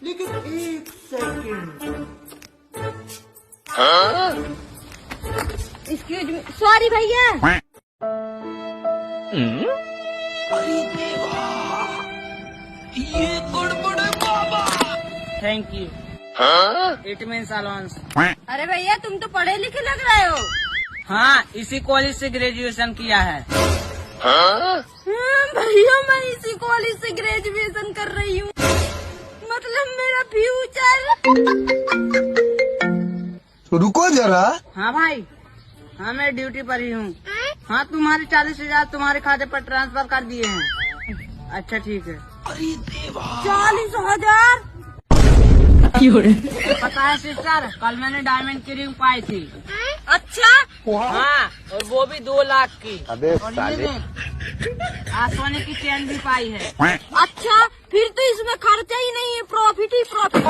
लेकिन एक second. Excuse me, sorry भैया। अरे देवा, ये गड़बड़ है बाबा। Thank you. It means allowance. अरे भैया तुम तो पढ़े लिखे लग रहे हो। हाँ, इसी कॉलेज से ग्रेजुएशन किया है। भैया मैं इसी कॉलेज से ग्रेजुएशन कर रही हूँ, मतलब मेरा फ्यूचर। तो रुको जरा। हाँ भाई, हाँ मैं ड्यूटी पर ही हूँ। हाँ, तुम्हारे 40,000 तुम्हारे खाते पर ट्रांसफर कर दिए हैं। अच्छा ठीक है। अरे देवा, 40,000। पता है सिस्टर, कल मैंने डायमंड की रिंग पाई थी। अच्छा, हाँ, और वो भी 2 लाख की। अबे और ये देख, आज सोने की चैन भी पाई है। अच्छा फिर तो इसमें खर्चा ही नहीं है, प्रॉफिट ही प्रॉफिट।